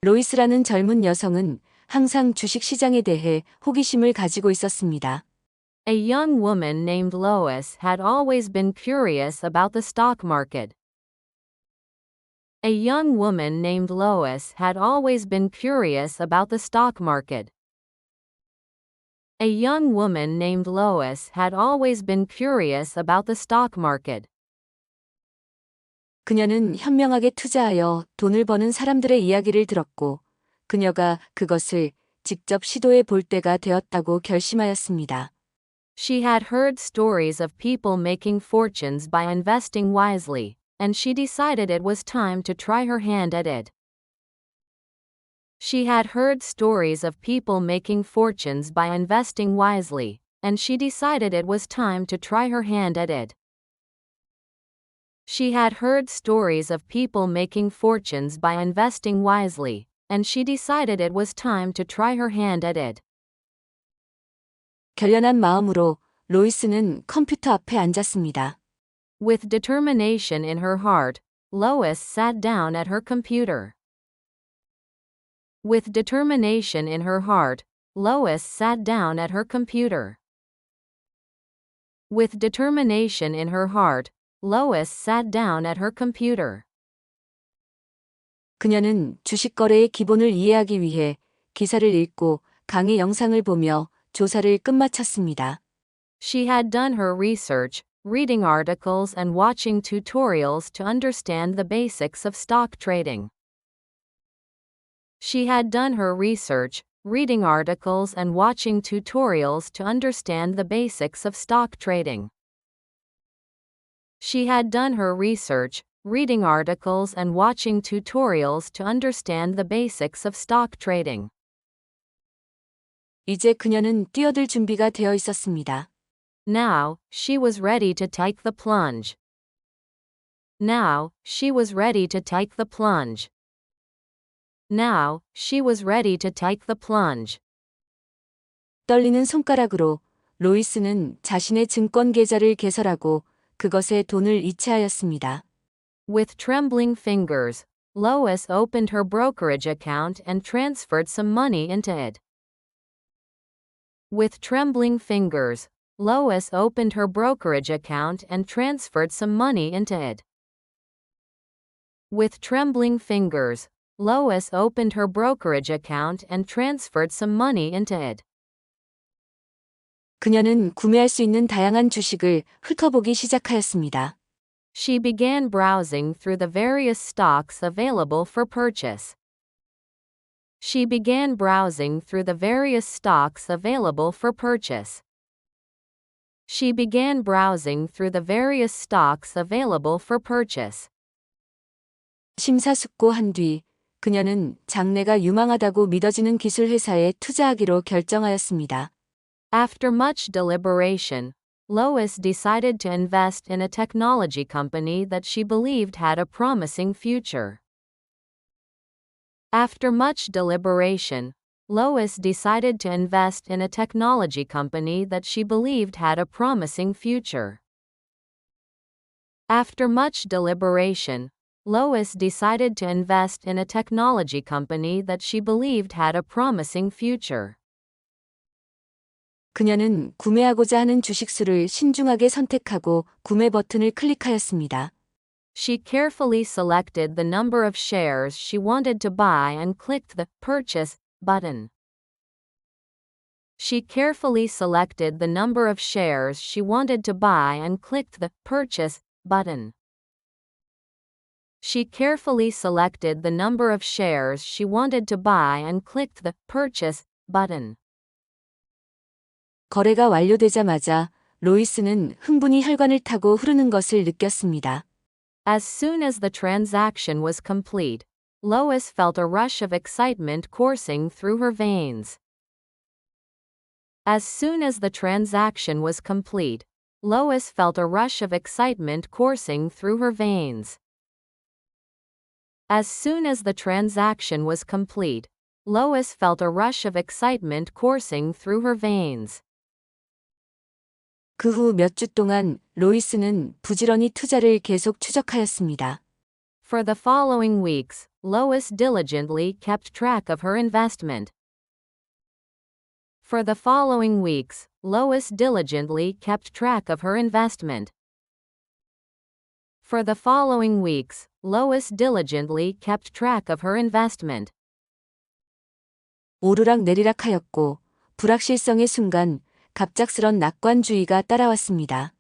로이스라는 젊은 여성은 항상 주식 시장에 대해 호기심을 가지고 있었습니다. A young woman named Lois had always been curious about the stock market. A young woman named Lois had always been curious about the stock market. A young woman named Lois had always been curious about the stock market. 그녀는 현명하게 투자하여 돈을 버는 사람들의 이야기를 들었고, 그녀가 그것을 직접 시도해 볼 때가 되었다고 결심하였습니다. She had heard stories of people making fortunes by investing wisely, and she decided it was time to try her hand at it. She had heard stories of people making fortunes by investing wisely, and she decided it was time to try her hand at it. She had heard stories of people making fortunes by investing wisely, and she decided it was time to try her hand at it. 결연한 마음으로 로이스는 컴퓨터 앞에 앉았습니다. With determination in her heart, Lois sat down at her computer. With determination in her heart, Lois sat down at her computer. With determination in her heart, Lois sat down at her computer. 그녀는 주식 거래의 기본을 이해하기 위해 기사를 읽고 강의 영상을 보며 조사를 끝마쳤습니다. She had done her research, reading articles and watching tutorials to understand the basics of stock trading. She had done her research, reading articles and watching tutorials to understand the basics of stock trading. She had done her research, reading articles and watching tutorials to understand the basics of stock trading. 이제 그녀는 뛰어들 준비가 되어 있었습니다. Now, she was ready to take the plunge. Now, she was ready to take the plunge. Now, she was ready to take the plunge. 떨리는 손가락으로 로이스는 자신의 증권 계좌를 개설하고 그것에 돈을 이체하였습니다. With trembling fingers, Lois opened her brokerage account and transferred some money into it. With trembling fingers, Lois opened her brokerage account and transferred some money into it. With trembling fingers, Lois opened her brokerage account and transferred some money into it. 그녀는 구매할 수 있는 다양한 주식을 훑어보기 시작하였습니다. She began browsing through the various stocks available for purchase. She began browsing through the various stocks available for purchase. She began browsing through the various stocks available for purchase. 심사숙고한 뒤 그녀는 장래가 유망하다고 믿어지는 기술 회사에 투자하기로 결정하였습니다. After much deliberation, Lois decided to invest in a technology company that she believed had a promising future. After much deliberation, Lois decided to invest in a technology company that she believed had a promising future. After much deliberation, Lois decided to invest in a technology company that she believed had a promising future. 그녀는 구매하고자 하는 주식수를 신중하게 선택하고 구매 버튼을 클릭하였습니다. She carefully selected the number of shares she wanted to buy and clicked the Purchase button. She carefully selected the number of shares she wanted to buy and clicked the Purchase button. She carefully selected the number of shares she wanted to buy and clicked the Purchase button. 거래가 완료되자마자 로이스는 흥분이 혈관을 타고 흐르는 것을 느꼈습니다. As soon as the transaction was complete, Lois felt a rush of excitement coursing through her veins. As soon as the transaction was complete, Lois felt a rush of excitement coursing through her veins. As soon as the transaction was complete, Lois felt a rush of excitement coursing through her veins. 그 후 몇 주 동안 로이스는 부지런히 투자를 계속 추적하였습니다. For the following weeks, Lois diligently kept track of her investment. For the following weeks, Lois diligently kept track of her investment. For the following weeks, Lois diligently kept track of her investment. 오르락 내리락하였고 불확실성의 순간 갑작스런 낙관주의가 따라왔습니다.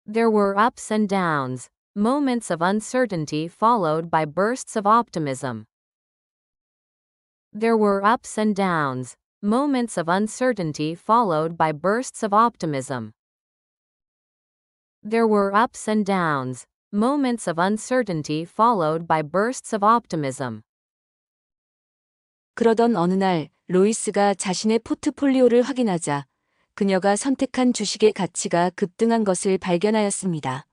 There were ups and downs, moments of uncertainty followed by bursts of optimism. There were ups and downs, moments of uncertainty followed by bursts of optimism. There were ups and downs, moments of uncertainty followed by bursts of optimism. 그러던 어느 날 로이스가 자신의 포트폴리오를 확인하자 그녀가 선택한 주식의 가치가 급등한 것을 발견하였습니다.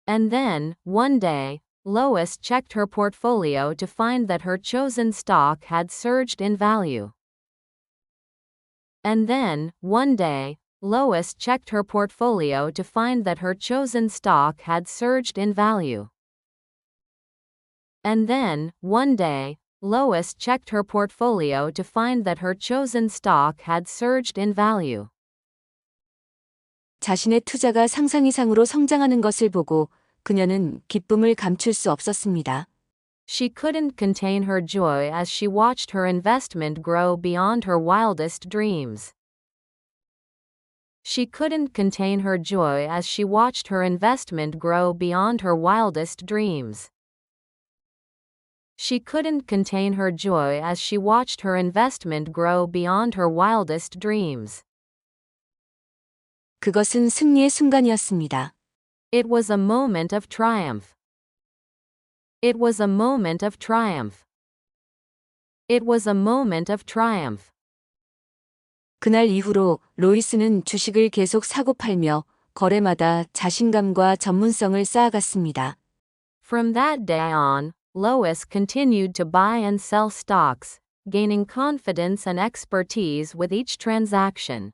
And then, one day, Lois checked her portfolio to find that her chosen stock had surged in value. And then, one day, Lois checked her portfolio to find that her chosen stock had surged in value. And then, one day, Lois checked her portfolio to find that her chosen stock had surged in value. 자신의 투자가 상상 이상으로 성장하는 것을 보고 그녀는 기쁨을 감출 수 없었습니다. She couldn't contain her joy as she watched her investment grow beyond her wildest dreams. She couldn't contain her joy as she watched her investment grow beyond her wildest dreams. She couldn't contain her joy as she watched her investment grow beyond her wildest dreams. 그것은 승리의 순간이었습니다. It was a moment of triumph. It was a moment of triumph. It was a moment of triumph. 그날 이후로 로이스는 주식을 계속 사고 팔며 거래마다 자신감과 전문성을 쌓아갔습니다. From that day on, Lois continued to buy and sell stocks, gaining confidence and expertise with each transaction.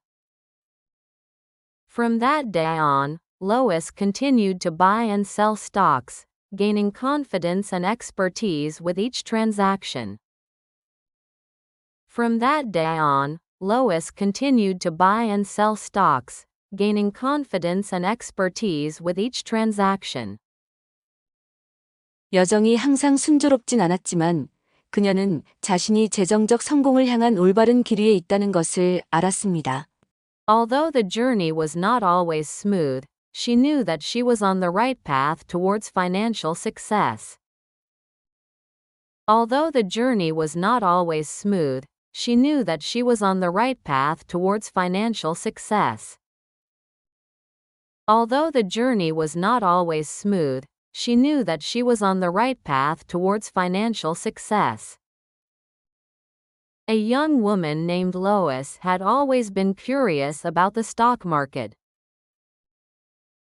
From that day on, Lois continued to buy and sell stocks, gaining confidence and expertise with each transaction. From that day on, Lois continued to buy and sell stocks, gaining confidence and expertise with each transaction. 여정이 항상 순조롭진 않았지만 그녀는 자신이 재정적 성공을 향한 올바른 길 위에 있다는 것을 알았습니다. Although the journey was not always smooth, she knew that she was on the right path towards financial success. Although the journey was not always smooth, she knew that she was on the right path towards financial success. Although the journey was not always smooth, she knew that she was on the right path towards financial success. A young woman named Lois had always been curious about the stock market.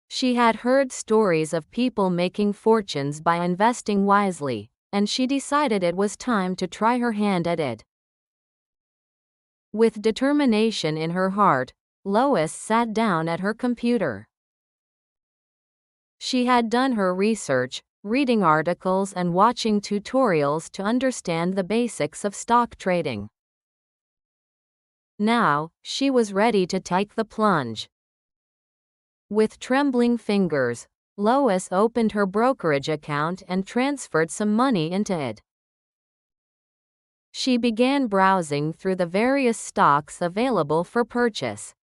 She had heard stories of people making fortunes by investing wisely, and she decided it was time to try her hand at it. With determination in her heart, Lois sat down at her computer. She had done her research, reading articles and watching tutorials to understand the basics of stock trading. Now, she was ready to take the plunge. With trembling fingers, Lois opened her brokerage account and transferred some money into it. She began browsing through the various stocks available for purchase.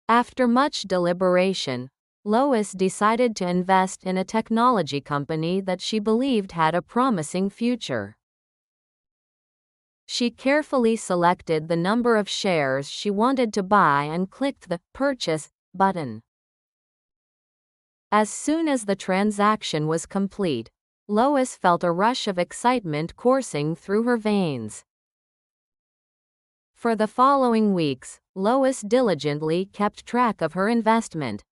After much deliberation, Lois decided to invest in a technology company that she believed had a promising future. She carefully selected the number of shares she wanted to buy and clicked the Purchase button. As soon as the transaction was complete, Lois felt a rush of excitement coursing through her veins. For the following weeks, Lois diligently kept track of her investment.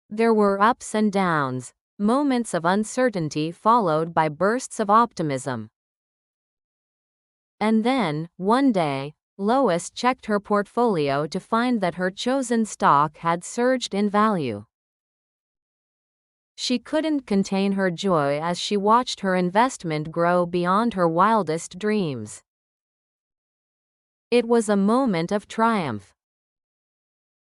There were ups and downs, moments of uncertainty followed by bursts of optimism. And then, one day, Lois checked her portfolio to find that her chosen stock had surged in value. She couldn't contain her joy as she watched her investment grow beyond her wildest dreams. It was a moment of triumph.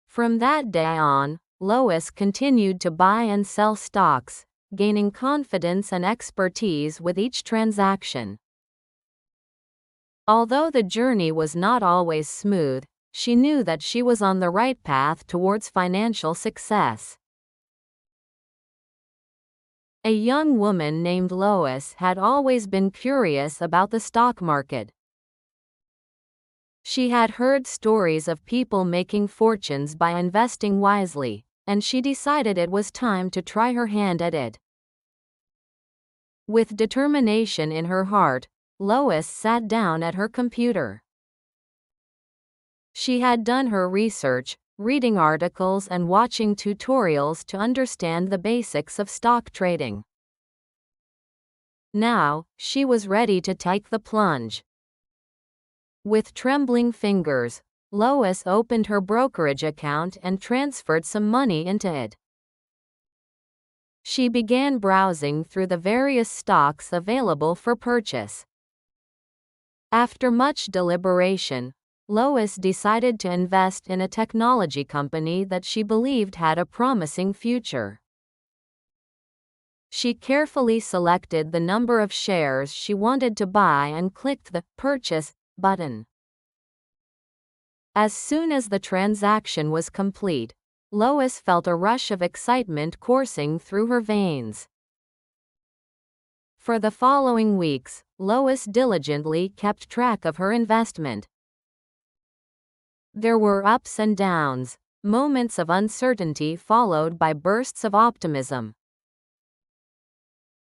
From that day on, Lois continued to buy and sell stocks, gaining confidence and expertise with each transaction. Although the journey was not always smooth, she knew that she was on the right path towards financial success. A young woman named Lois had always been curious about the stock market. She had heard stories of people making fortunes by investing wisely, and she decided it was time to try her hand at it. With determination in her heart, Lois sat down at her computer. She had done her research, reading articles and watching tutorials to understand the basics of stock trading. Now, she was ready to take the plunge. With trembling fingers, Lois opened her brokerage account and transferred some money into it. She began browsing through the various stocks available for purchase. After much deliberation, Lois decided to invest in a technology company that she believed had a promising future. She carefully selected the number of shares she wanted to buy and clicked the Purchase button. As soon as the transaction was complete, Lois felt a rush of excitement coursing through her veins. For the following weeks, Lois diligently kept track of her investment. There were ups and downs, moments of uncertainty followed by bursts of optimism.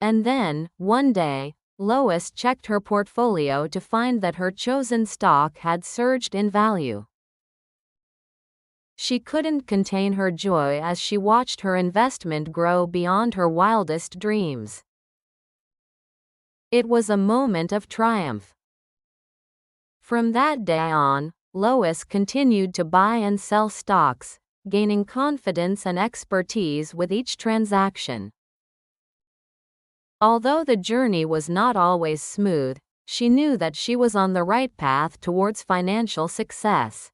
And then, one day, Lois checked her portfolio to find that her chosen stock had surged in value. She couldn't contain her joy as she watched her investment grow beyond her wildest dreams. It was a moment of triumph. From that day on, Lois continued to buy and sell stocks, gaining confidence and expertise with each transaction. Although the journey was not always smooth, she knew that she was on the right path towards financial success.